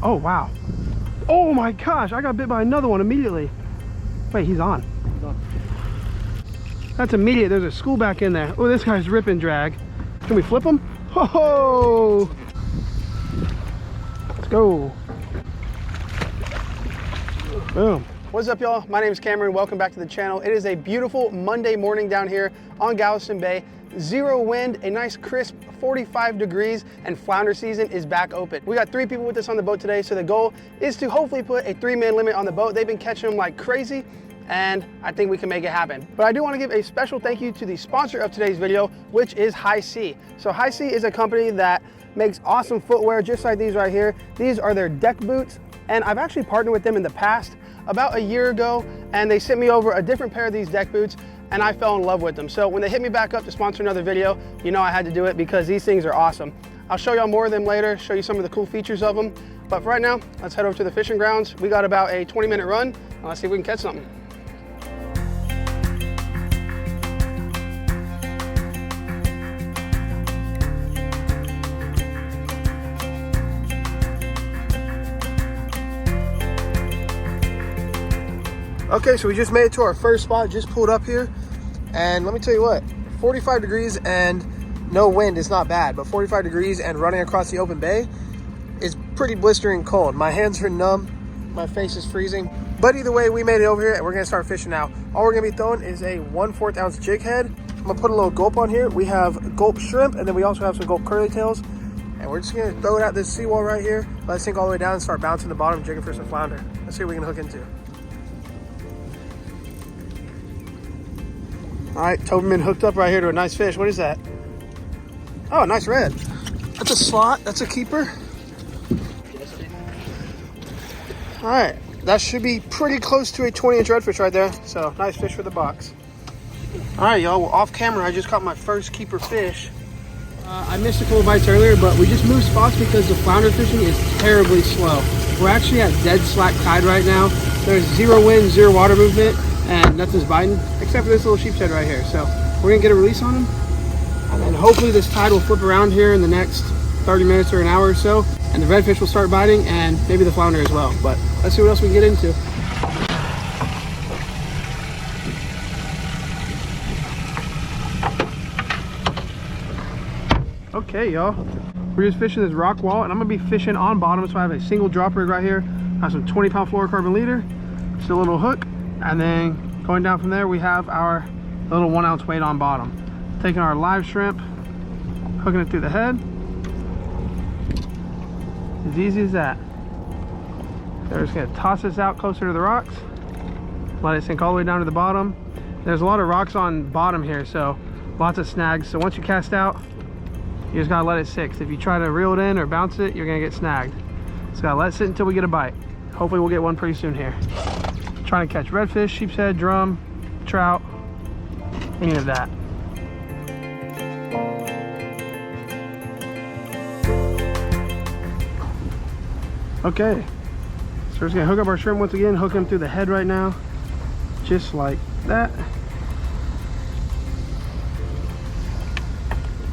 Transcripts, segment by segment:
Oh, wow. Oh my gosh, I got bit by another one immediately. Wait, he's on. That's immediate. There's a school back in there. Oh, this guy's ripping drag. Can we flip him? Ho-ho! Let's go. Boom. What's up, y'all? My name is Cameron. Welcome back to the channel. It is a beautiful Monday morning down here on Galveston Bay. Zero wind, a nice crisp 45 degrees, and flounder season is back open. We got 3 people with us on the boat today, so the goal is to hopefully put a 3-man limit on the boat. They've been catching them like crazy, and I think we can make it happen. But I do want to give a special thank you to the sponsor of today's video, which is High Sea. So High Sea is a company that makes awesome footwear just like these right here. These are their deck boots, and I've actually partnered with them in the past about a year ago, and they sent me over a different pair of these deck boots, and I fell in love with them. So when they hit me back up to sponsor another video, you know I had to do it because these things are awesome. I'll show y'all more of them later, show you some of the cool features of them. But for right now, let's head over to the fishing grounds. We got about a 20-minute run, and let's see if we can catch something. Okay, so we just made it to our first spot, just pulled up here, and let me tell you what, 45 degrees and no wind is not bad, but 45 degrees and running across the open bay is pretty blistering cold. My hands are numb, my face is freezing, but either way, we made it over here and we're gonna start fishing now. All we're gonna be throwing is a 1/4 ounce jig head. I'm gonna put a little gulp on here. We have gulp shrimp, and then we also have some gulp curly tails, and we're just gonna throw it at this seawall right here, let it sink all the way down and start bouncing the bottom, jigging for some flounder. Let's see what we can hook into. All right, Toberman hooked up right here to a nice fish. What is that? Oh, a nice red. That's a slot, that's a keeper. All right, that should be pretty close to a 20-inch redfish right there. So nice fish for the box. All right, y'all, well, off camera, I just caught my first keeper fish. I missed a couple bites earlier, but we just moved spots because the flounder fishing is terribly slow. We're actually at dead slack tide right now. There's zero wind, zero water movement, and nothing's biting except for this little sheep's head right here. So we're gonna get a release on him, and then hopefully this tide will flip around here in the next 30 minutes or an hour or so, and the redfish will start biting, and maybe the flounder as well. But let's see what else we can get into. Okay, y'all, we're just fishing this rock wall, and I'm gonna be fishing on bottom. So I have a single drop rig right here. I have some 20-pound fluorocarbon leader, just a little hook, and then going down from there, we have our little 1 ounce weight on bottom. Taking our live shrimp, hooking it through the head. As easy as that. They're just gonna toss this out closer to the rocks, let it sink all the way down to the bottom. There's a lot of rocks on bottom here, so lots of snags. So once you cast out, you just gotta let it sit. If you try to reel it in or bounce it, you're gonna get snagged. So gotta let it sit until we get a bite. Hopefully we'll get one pretty soon here. Trying to catch redfish, sheep's head, drum, trout, any of that. Okay, so we're just gonna hook up our shrimp once again, hook him through the head right now, just like that.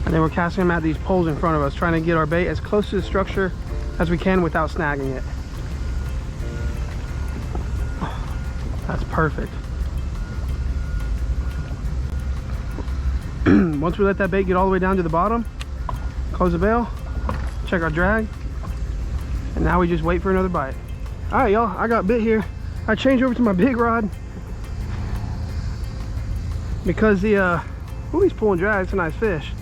And then we're casting them at these poles in front of us, trying to get our bait as close to the structure as we can without snagging it. That's perfect. Once we let that bait get all the way down to the bottom, close the bail, check our drag, and now we just wait for another bite. All right, y'all, I got bit here. I changed over to my big rod because the, he's pulling drag. It's a nice fish.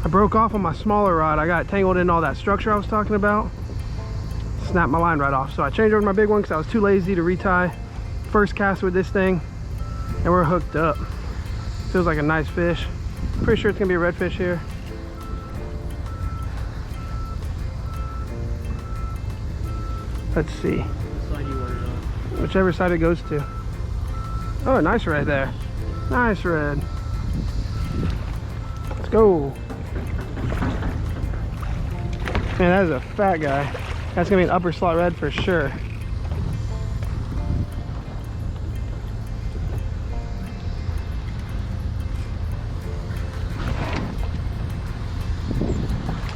I broke off on my smaller rod. I got tangled in all that structure I was talking about. Snapped my line right off. So I changed over to my big one because I was too lazy to retie. First cast with this thing, and we're hooked up. Feels like a nice fish. Pretty sure it's gonna be a redfish here. Let's see. Whichever side it goes to. Oh, nice red there. Nice red. Let's go. Man, that is a fat guy. That's gonna be an upper slot red for sure.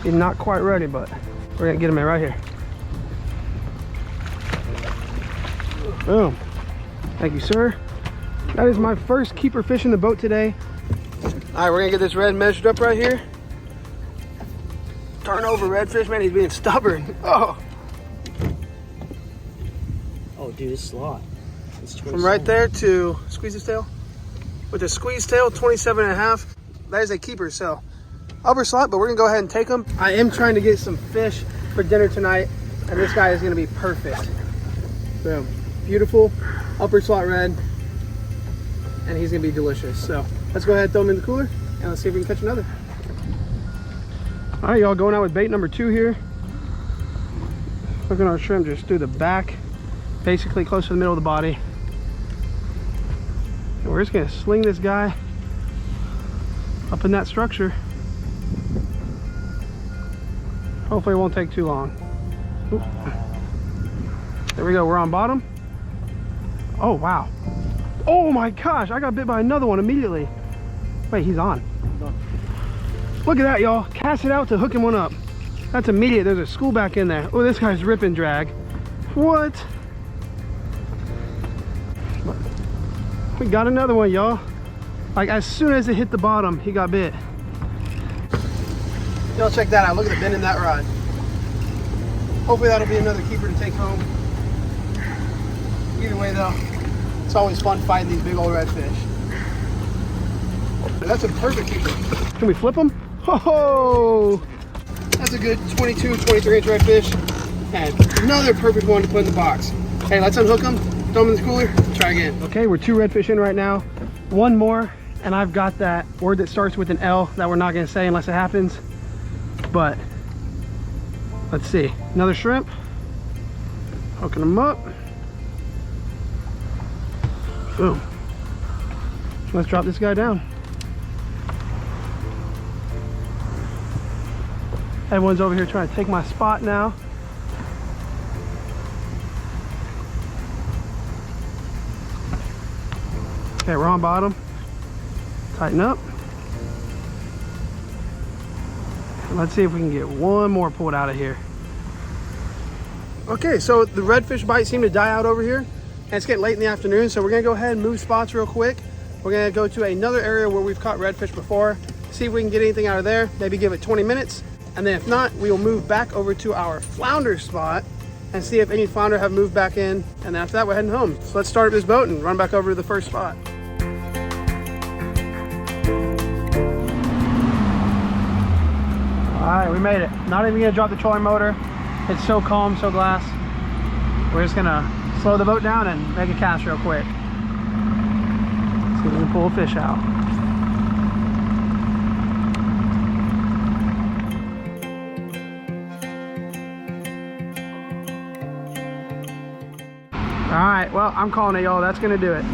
He's not quite ready, but We're gonna get him in right here. Boom. Thank you, sir. That is my first keeper fish in the boat today. All right, we're gonna get this red measured up right here. Turn over, redfish, man, he's being stubborn. Oh. Oh, dude, it's a lot. It's from right there to squeeze his tail. With a squeeze tail, 27.5. That is a keeper, so upper slot, but we're gonna go ahead and take them. I am trying to get some fish for dinner tonight, and this guy is gonna be perfect. Boom. Beautiful upper slot red, and he's gonna be delicious. So let's go ahead and throw him in the cooler, and let's see if we can catch another. All right, y'all, going out with bait number 2 here. Hooking our shrimp just through the back, basically close to the middle of the body. And we're just gonna sling this guy up in that structure. Hopefully it won't take too long. Oop. There we go, we're on bottom. Oh, wow. Oh my gosh, I got bit by another one immediately. Wait, he's on. Look at that, y'all. Cast it out to hook him one up. That's immediate. There's a school back in there. Oh, this guy's ripping drag. What? We got another one, y'all. Like, as soon as it hit the bottom, he got bit. Y'all check that out. Look at the bend in that rod. Hopefully that'll be another keeper to take home. Either way though, it's always fun fighting these big old redfish. That's a perfect keeper. Can we flip them? Oh, that's a good 22, 23 inch redfish. And another perfect one to put in the box. Hey, let's unhook them, throw them in the cooler, try again. Okay, we're 2 redfish in right now. One more, and I've got that word that starts with an L that we're not gonna say unless it happens. But let's see, another shrimp. Hooking them up. Boom. Let's drop this guy down. Everyone's over here trying to take my spot now. Okay, we're on bottom. Tighten up. Let's see if we can get one more pulled out of here. Okay, so the redfish bite seemed to die out over here, and it's getting late in the afternoon, so we're gonna go ahead and move spots real quick. We're gonna go to another area where we've caught redfish before, see if we can get anything out of there, maybe give it 20 minutes, and then if not, we will move back over to our flounder spot and see if any flounder have moved back in, and then after that, we're heading home. So let's start up this boat and run back over to the first spot. All right, we made it. Not even gonna drop the trolling motor. It's so calm, so glass. We're just gonna slow the boat down and make a cast real quick. See if we can pull a fish out. All right, well, I'm calling it, y'all. That's gonna do it.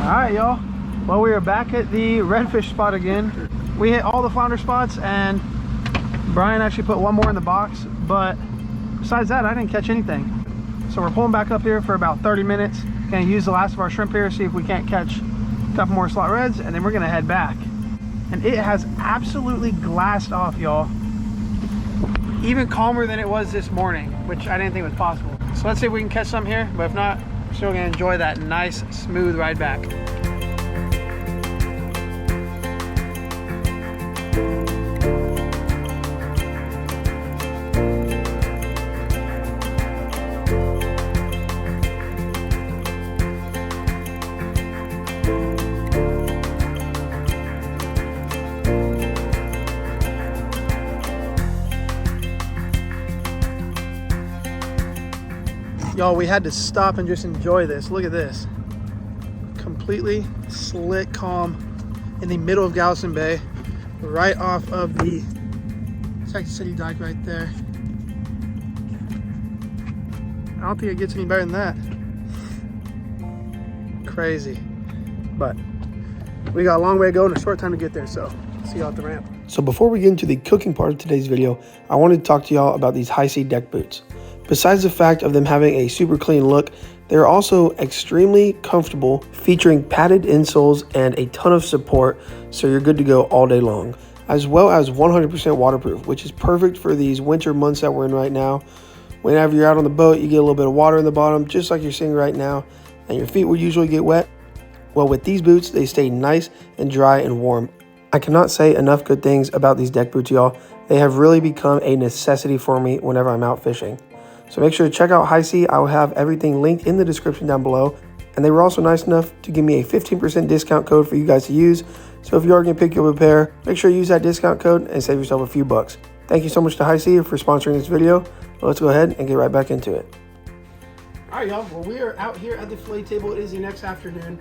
All right, y'all. Well, we are back at the redfish spot again. We hit all the flounder spots, and Brian actually put one more in the box, but besides that, I didn't catch anything. So we're pulling back up here for about 30 minutes. Gonna use the last of our shrimp here, see if we can't catch a couple more slot reds, and then we're gonna head back. And it has absolutely glassed off, y'all. Even calmer than it was this morning, which I didn't think was possible. So let's see if we can catch some here, but if not, we're still gonna enjoy that nice, smooth ride back. Y'all, we had to stop and just enjoy this. Look at this. Completely slick, calm in the middle of Galveston Bay, right off of the Texas City dike right there. I don't think it gets any better than that. Crazy. But we got a long way to go and a short time to get there, so see y'all at the ramp. So before we get into the cooking part of today's video, I wanted to talk to y'all about these high sea deck boots. Besides the fact of them having a super clean look, they're also extremely comfortable, featuring padded insoles and a ton of support, so you're good to go all day long. as well as 100% waterproof, which is perfect for these winter months that we're in right now. Whenever you're out on the boat, you get a little bit of water in the bottom, just like you're seeing right now, and your feet will usually get wet. Well, with these boots, they stay nice and dry and warm. I cannot say enough good things about these deck boots, y'all. They have really become a necessity for me whenever I'm out fishing. So make sure to check out High Sea. I will have everything linked in the description down below. And they were also nice enough to give me a 15% discount code for you guys to use. So if you are going to pick up a pair, make sure you use that discount code and save yourself a few bucks. Thank you so much to High Sea for sponsoring this video. Let's go ahead and get right back into it. All right, y'all. Well, we are out here at the fillet table. It is the next afternoon.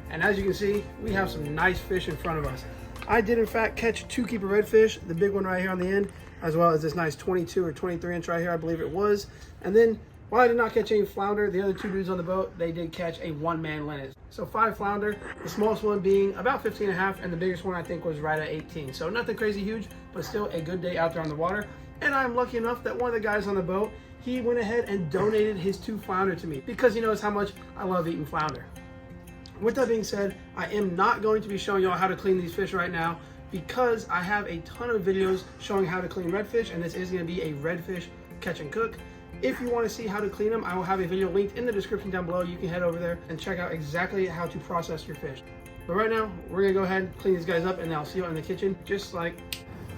And as you can see, we have some nice fish in front of us. I did, in fact, catch 2 keeper redfish, the big one right here on the end, as well as this nice 22 or 23 inch right here, I believe it was. And then, while I did not catch any flounder, the other 2 dudes on the boat, they did catch a 1-man limit. So 5 flounder, the smallest one being about 15.5, and the biggest one I think was right at 18. So nothing crazy huge, but still a good day out there on the water. And I'm lucky enough that one of the guys on the boat, he went ahead and donated his 2 flounder to me because he knows how much I love eating flounder. With that being said, I am not going to be showing y'all how to clean these fish right now because I have a ton of videos showing how to clean redfish, and this is going to be a redfish catch and cook. If you want to see how to clean them, I will have a video linked in the description down below. You can head over there and check out exactly how to process your fish. But right now, we're going to go ahead and clean these guys up, and I'll see you in the kitchen just like.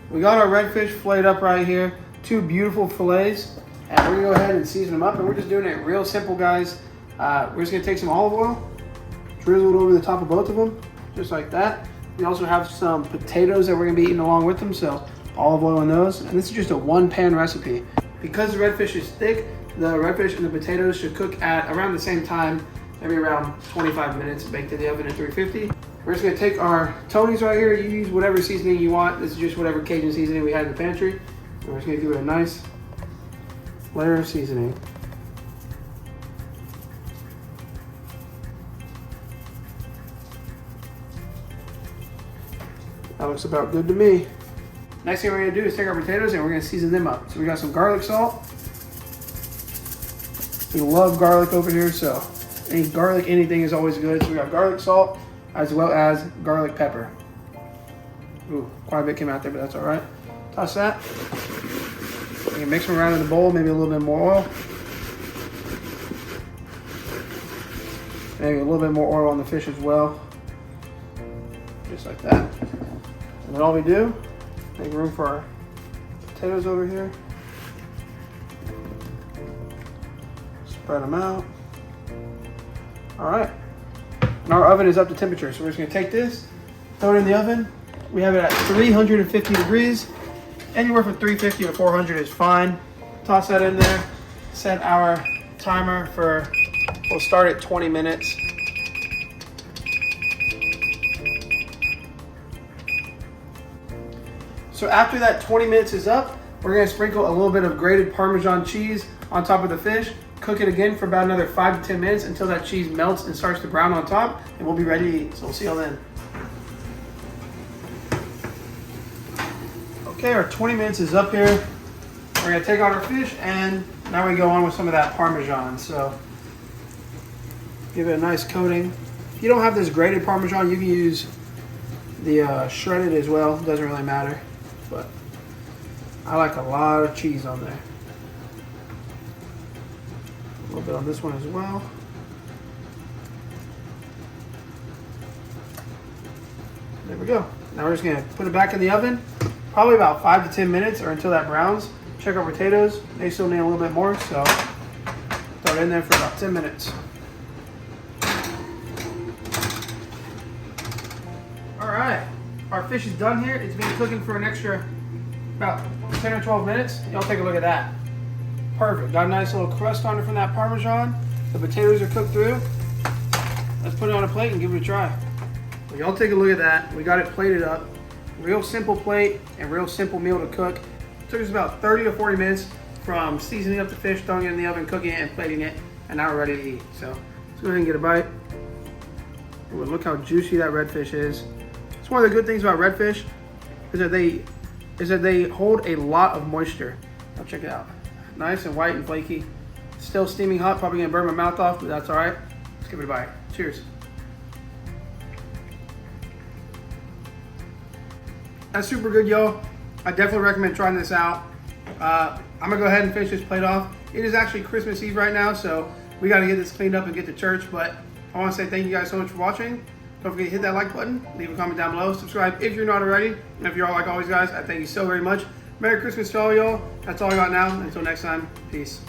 We got our redfish filleted up right here. 2 beautiful fillets, and we're going to go ahead and season them up, and we're just doing it real simple, guys. We're just going to take some olive oil, drizzle it over the top of both of them, just like that. We also have some potatoes that we're gonna be eating along with them, so olive oil on those. And this is just a 1-pan recipe. Because the redfish is thick, the redfish and the potatoes should cook at around the same time, maybe around 25 minutes, baked in the oven at 350. We're just gonna take our Tony's right here. You use whatever seasoning you want. This is just whatever Cajun seasoning we had in the pantry. And we're just gonna give it a nice layer of seasoning. That looks about good to me. Next thing we're gonna do is take our potatoes and we're gonna season them up. So we got some garlic salt. We love garlic over here, so any garlic, anything is always good. So we got garlic salt as well as garlic pepper. Ooh, quite a bit came out there, but that's all right. Toss that. We can mix them around in the bowl, maybe a little bit more oil. Maybe a little bit more oil on the fish as well. Just like that. And then all we do, make room for our potatoes over here. Spread them out. All right. And our oven is up to temperature, so we're just gonna take this, throw it in the oven. We have it at 350 degrees. Anywhere from 350 to 400 is fine. Toss that in there. Set our timer for, we'll start at 20 minutes. So after that 20 minutes is up, we're gonna sprinkle a little bit of grated Parmesan cheese on top of the fish. Cook it again for about another 5 to 10 minutes until that cheese melts and starts to brown on top, and we'll be ready to eat. So we'll see y'all then. Okay, our 20 minutes is up here. We're gonna take out our fish, and now we go on with some of that Parmesan. So give it a nice coating. If you don't have this grated Parmesan, you can use the shredded as well. It doesn't really matter, but I like a lot of cheese on there. A little bit on this one as well. There we go. Now we're just gonna put it back in the oven, probably about 5 to 10 minutes or until that browns. Check our potatoes. They still need a little bit more, so throw it in there for about 10 minutes. All right, our fish is done here. It's been cooking for an extra about 10 or 12 minutes. Y'all take a look at that. Perfect. Got a nice little crust on it from that Parmesan. The potatoes are cooked through. Let's put it on a plate and give it a try. Well, y'all take a look at that. We got it plated up. Real simple plate and real simple meal to cook. It took us about 30 to 40 minutes from seasoning up the fish, throwing it in the oven, cooking it, and plating it, and now we're ready to eat. So let's go ahead and get a bite. Ooh, look how juicy that redfish is. It's one of the good things about redfish is that they hold a lot of moisture. Now check it out. Nice and white and flaky. Still steaming hot, probably gonna burn my mouth off, but that's all right. Let's give it a bite. Cheers. That's super good, y'all. I definitely recommend trying this out. I'm gonna go ahead and finish this plate off. It is actually Christmas Eve right now, so we gotta get this cleaned up and get to church, but I wanna say thank you guys so much for watching. Don't forget to hit that like button, leave a comment down below, subscribe if you're not already, and if you're all like always, guys, I thank you so very much. Merry Christmas to all y'all. That's all I got now. Until next time, peace.